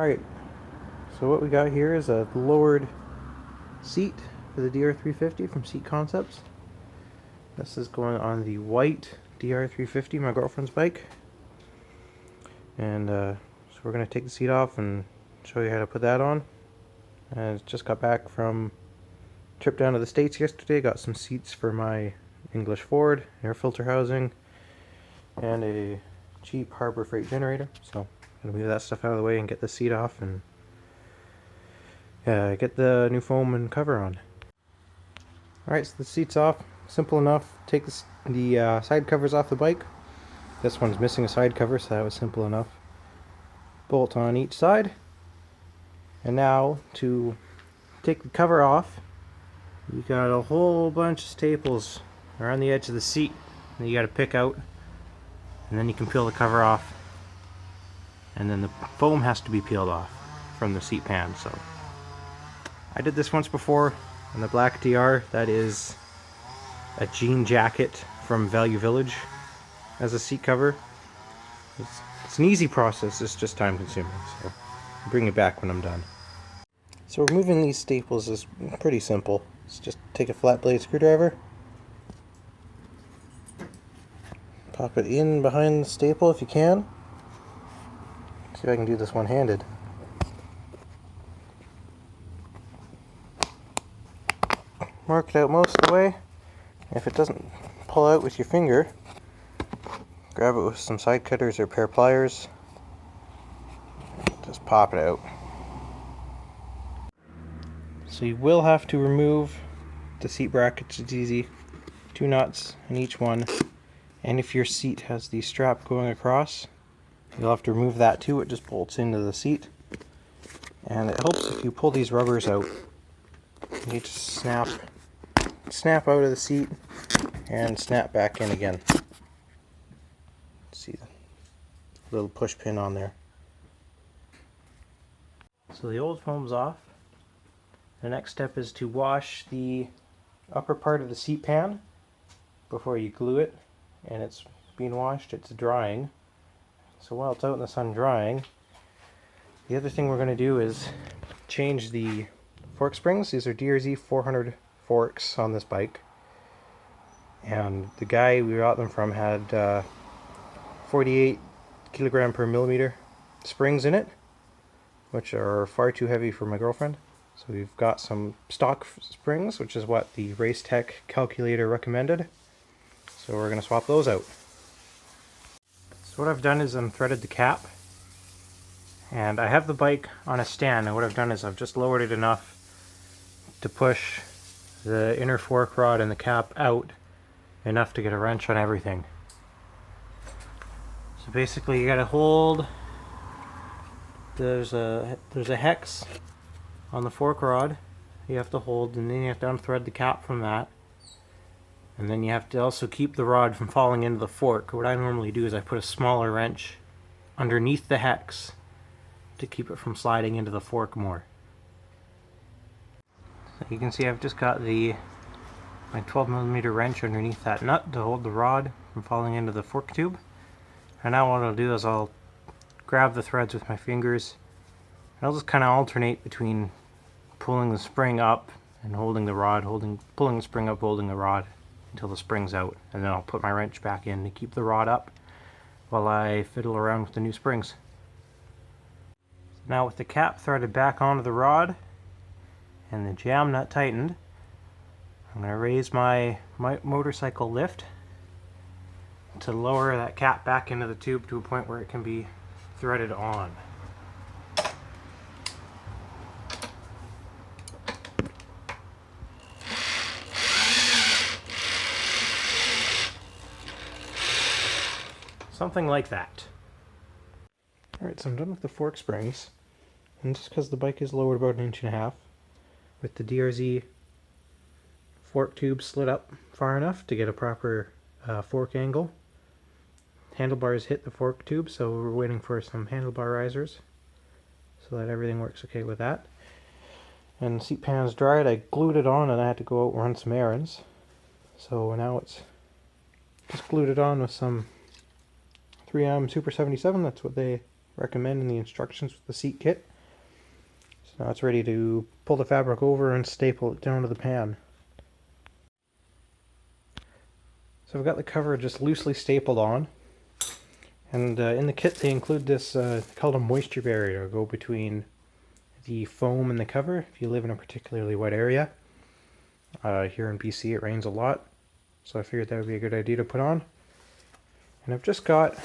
Alright, so what we got here is a lowered seat for the DR350 from Seat Concepts. This is going on the white DR350, my girlfriend's bike. And so we're going to take the seat off and show you how to put that on. I just got back from a trip down to the States yesterday, got some seats for my English Ford, air filter housing, and a cheap Harbor Freight generator. So I'm going to move that stuff out of the way and get the seat off and get the new foam and cover on. Alright, so the seat's off. Simple enough. Take the side covers off the bike. This one's missing a side cover, so that was simple enough. Bolt on each side. And now, to take the cover off, you got a whole bunch of staples around the edge of the seat that you got to pick out. And then you can peel the cover off. And then the foam has to be peeled off from the seat pan. So I did this once before on the black DR. That is a jean jacket from Value Village as a seat cover. It's an easy process, it's just time consuming, so I'll bring it back when I'm done. So removing these staples is pretty simple. Let's just take a flat blade screwdriver, pop it in behind the staple if you can. See if I can do this one-handed. Mark it out most of the way. If it doesn't pull out with your finger, grab it with some side cutters or a pair of pliers. Just pop it out. So you will have to remove the seat brackets. It's easy. 2 nuts in each one. And if your seat has the strap going across, you'll have to remove that too. It just bolts into the seat. And it helps if you pull these rubbers out. You just snap out of the seat and snap back in again. See the little push pin on there. So the old foam's off. The next step is to wash the upper part of the seat pan before you glue it. And it's being washed, it's drying. So while it's out in the sun drying, the other thing we're going to do is change the fork springs. These are DRZ400 forks on this bike. And the guy we got them from had 48 kilogram per millimeter springs in it, which are far too heavy for my girlfriend. So we've got some stock springs, which is what the Race Tech calculator recommended. So we're going to swap those out. So what I've done is I'm threaded the cap, and I have the bike on a stand, and what I've done is I've just lowered it enough to push the inner fork rod and the cap out enough to get a wrench on everything. So basically you gotta hold, there's a hex on the fork rod you have to hold, and then you have to unthread the cap from that. And then you have to also keep the rod from falling into the fork. What I normally do is I put a smaller wrench underneath the hex to keep it from sliding into the fork more. So you can see I've just got my 12mm wrench underneath that nut to hold the rod from falling into the fork tube. And now what I'll do is I'll grab the threads with my fingers, and I'll just kind of alternate between pulling the spring up and holding the rod, pulling the spring up, holding the rod until the spring's out, and then I'll put my wrench back in to keep the rod up while I fiddle around with the new springs. Now with the cap threaded back onto the rod and the jam nut tightened, I'm going to raise my motorcycle lift to lower that cap back into the tube to a point where it can be threaded on. Something like that. Alright, so I'm done with the fork springs, and just because the bike is lowered about 1.5 inches, with the DRZ fork tube slid up far enough to get a proper fork angle. Handlebars hit the fork tube, so we're waiting for some handlebar risers so that everything works okay with that. And the seat pan's dried. I glued it on and I had to go out and run some errands. So now it's just glued it on with some 3M Super 77. That's what they recommend in the instructions with the seat kit. Now it's ready to pull the fabric over and staple it down to the pan. So I've got the cover just loosely stapled on, and in the kit they include this called a moisture barrier to go between the foam and the cover if you live in a particularly wet area. Here in BC it rains a lot, so I figured that would be a good idea to put on. And I've just got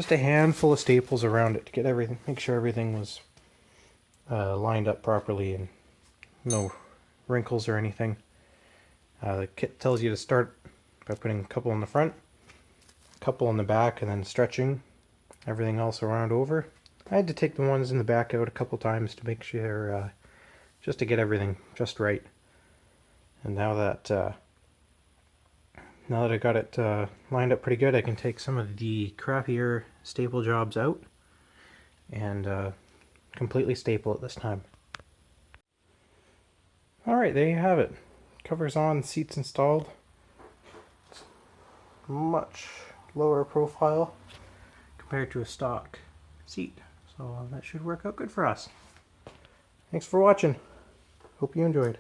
a handful of staples around it to get everything, make sure everything was lined up properly and no wrinkles or anything. The kit tells you to start by putting a couple in the front, a couple in the back, and then stretching everything else around over. I had to take the ones in the back out a couple times to make sure, just to get everything just right. And now that I got it lined up pretty good, I can take some of the crappier staple jobs out and completely staple it this time. Alright, there you have it. Cover's on, seats installed. It's much lower profile compared to a stock seat, so that should work out good for us. Thanks for watching. Hope you enjoyed.